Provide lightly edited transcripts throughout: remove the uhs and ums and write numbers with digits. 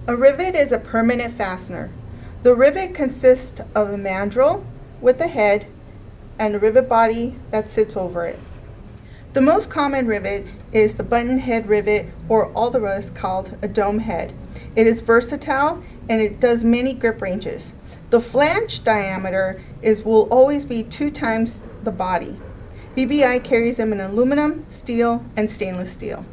A rivet is a permanent fastener. The rivet consists of a mandrel with a head and a rivet body that sits over it. The most common rivet is the button head rivet, or otherwise called a dome head. It is versatile and it does many grip ranges. The flange diameter will always be 2 times the body. BBI carries them in aluminum, steel, and stainless steel.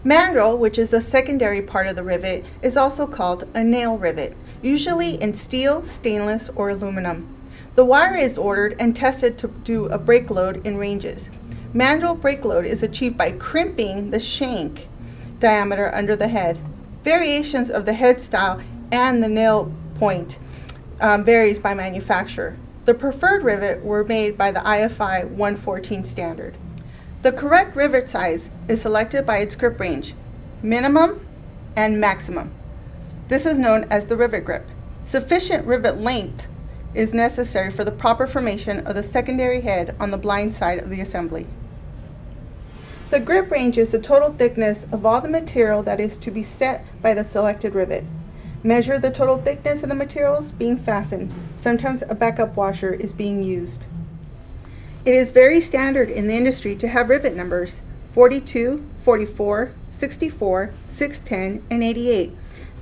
Mandrel, which is the secondary part of the rivet, is also called a nail rivet, usually in steel, stainless, or aluminum. The wire is ordered and tested to do a break load in ranges. Mandrel break load is achieved by crimping the shank diameter under the head. Variations of the head style and the nail point varies by manufacturer. The preferred rivet were made by the IFI 114 standard. The correct rivet size is selected by its grip range, minimum and maximum. This is known as the rivet grip. Sufficient rivet length is necessary for the proper formation of the secondary head on the blind side of the assembly. The grip range is the total thickness of all the material that is to be set by the selected rivet. Measure the total thickness of the materials being fastened. Sometimes a backup washer is being used. It is very standard in the industry to have rivet numbers 42, 44, 64, 610, and 88.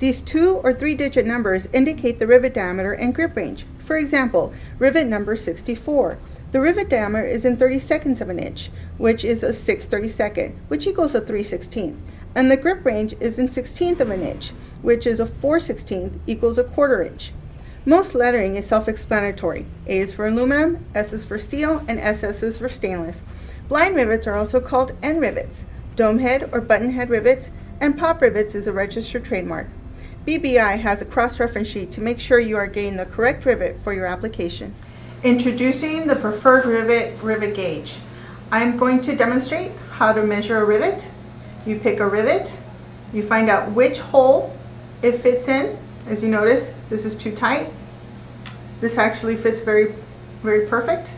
These 2 or 3-digit numbers indicate the rivet diameter and grip range. For example, rivet number 64. The rivet diameter is in 32nds of an inch, which is a 6/32, which equals a 3/16. And the grip range is in 1/16 of an inch, which is a 4/16 equals a 1/4 inch. Most lettering is self-explanatory. A is for aluminum, S is for steel, and SS is for stainless. Blind rivets are also called end rivets. Dome head or button head rivets, and pop rivets is a registered trademark. BBI has a cross-reference sheet to make sure you are getting the correct rivet for your application. Introducing the preferred rivet gauge. I'm going to demonstrate how to measure a rivet. You pick a rivet, you find out which hole it fits in. As you notice, this is too tight. This actually fits very, very perfect.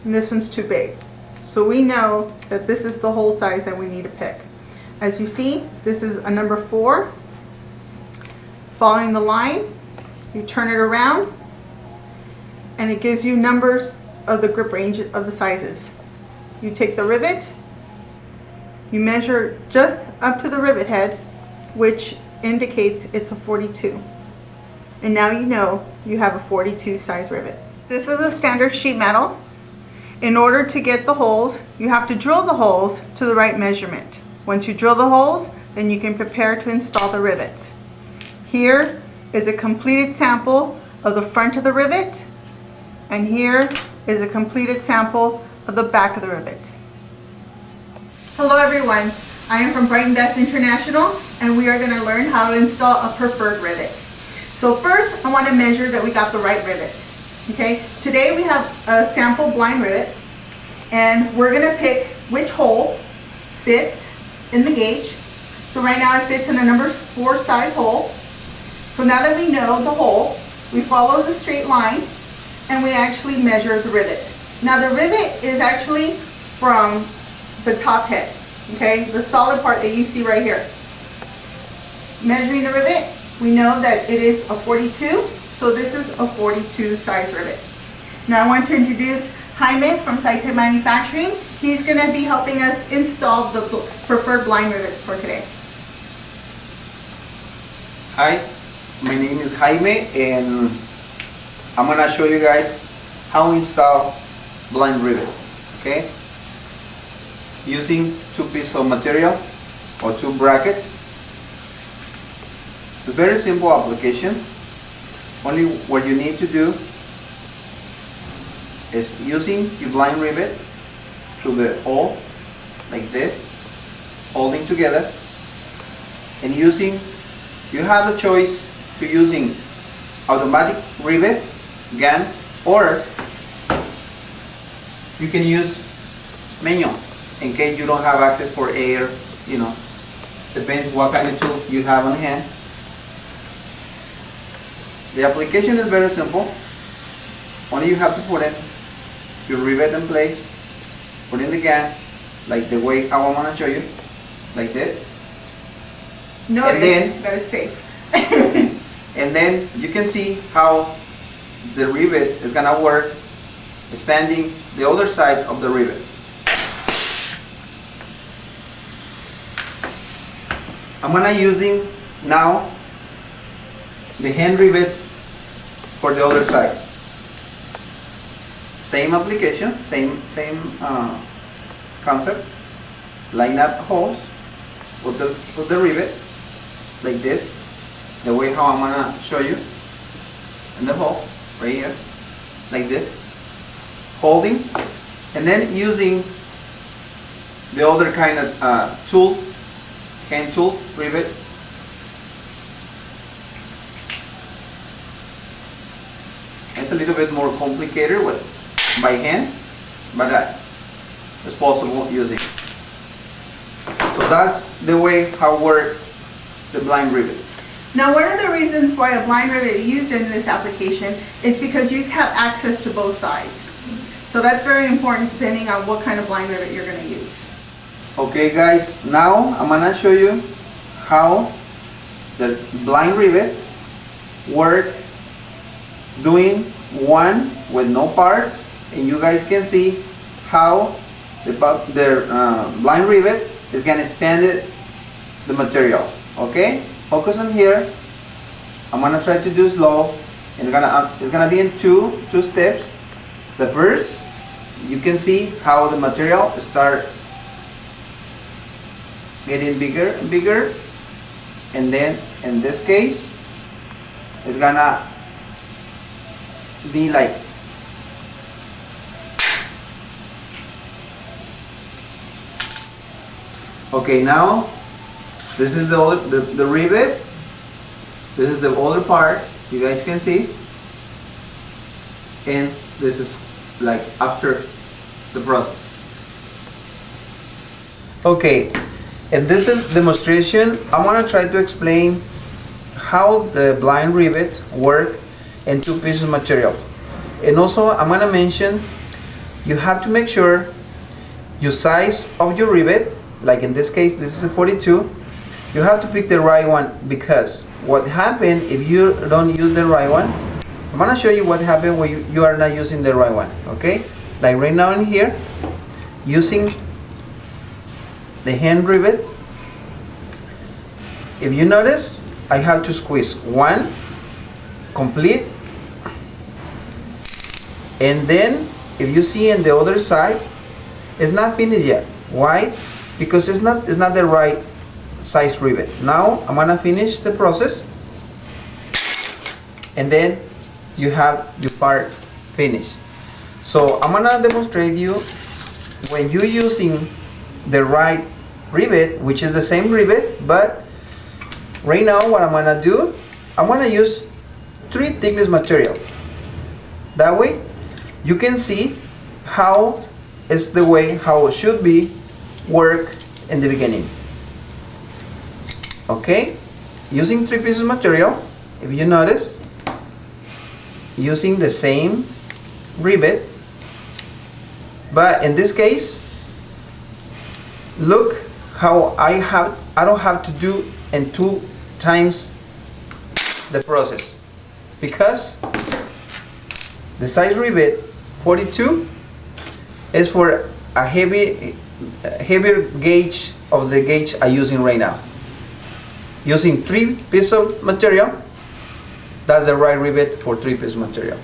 And this one's too big. So we know that this is the hole size that we need to pick. As you see, this is a number 4. Following the line, you turn it around, and it gives you numbers of the grip range of the sizes. You take the rivet, you measure just up to the rivet head, which indicates it's a 42. And now you know you have a 42 size rivet. This is a standard sheet metal. In order to get the holes, you have to drill the holes to the right measurement. Once you drill the holes, then you can prepare to install the rivets. Here is a completed sample of the front of the rivet, and here is a completed sample of the back of the rivet. Hello everyone, I am from Bright & Best International, and we are going to learn how to install a preferred rivet. So first, I want to measure that we got the right rivet. Okay, today we have a sample blind rivet, and we're going to pick which hole fits in the gauge. So right now it fits in a number 4 size hole. So now that we know the hole, we follow the straight line and we actually measure the rivet. Now the rivet is actually from the top head, okay, the solid part that you see right here. Measuring the rivet, we know that it is a 42, so this is a 42 size rivet. Now I want to introduce Jaime from Sci-Tech Manufacturing. He's going to be helping us install the preferred blind rivets for today. Hi, my name is Jaime, and I'm going to show you guys how to install blind rivets, okay? Using 2 pieces of material or 2 brackets. It's a very simple application. Only what you need to do is using your blind rivet through the hole like this, holding together, and using, you have the choice to using automatic rivet gun, or you can use manual in case you don't have access for air, you know, depends what kind of tool you have on hand. The application is very simple. Only you have to put in your rivet in place, put in the gun, like the way how I want to show you, like this. Notice and then that it's safe. and then you can see how the rivet is gonna work, expanding the other side of the rivet. I'm gonna using now the hand rivet for the other side. Same application, same concept. Line up holes with the rivet like this, the way how I'm gonna show you in the hole right here, like this, holding, and then using the other kind of tool, hand tool, rivet. It's a little bit more complicated with by hand, but it's possible using. So that's the way how work the blind rivets. Now, one of the reasons why a blind rivet is used in this application is because you have access to both sides. So that's very important depending on what kind of blind rivet you're going to use. Okay guys, now I'm going to show you how the blind rivets work doing one with no parts, and you guys can see how the blind rivet is going to expand the material. Okay, focus on here. I'm going to try to do slow, and it's going to be in two steps. The first, you can see how the material start getting bigger and bigger, and then in this case it's going to be like okay. Now this is the rivet. This is the other part, you guys can see, and this is like after the process. Okay, and this is demonstration. I want to try to explain how the blind rivets work in two pieces of material. And also I'm going to mention you have to make sure your size of your rivet, like in this case this is a 42, you have to pick the right one, because what happens if you don't use the right one, I'm going to show you what happens when you are not using the right one. Okay, like right now in here, using the hand rivet, if you notice I have to squeeze one complete, and then if you see in the other side it's not finished yet. Why? Because it's not the right size rivet. Now I'm gonna finish the process, and then you have your part finished. So I'm gonna demonstrate you when you're using the right rivet, which is the same rivet, but right now what I'm gonna do, I'm gonna use 3 thickness material. That way you can see how is the way how it should be work in the beginning. Okay, using 3 pieces of material, if you notice, using the same rivet, but in this case, look how I don't have to do in 2 times the process, because the size rivet 42 is for a heavier gauge of the gauge I'm using right now. Using 3 pieces of material, that's the right rivet for 3 pieces of material.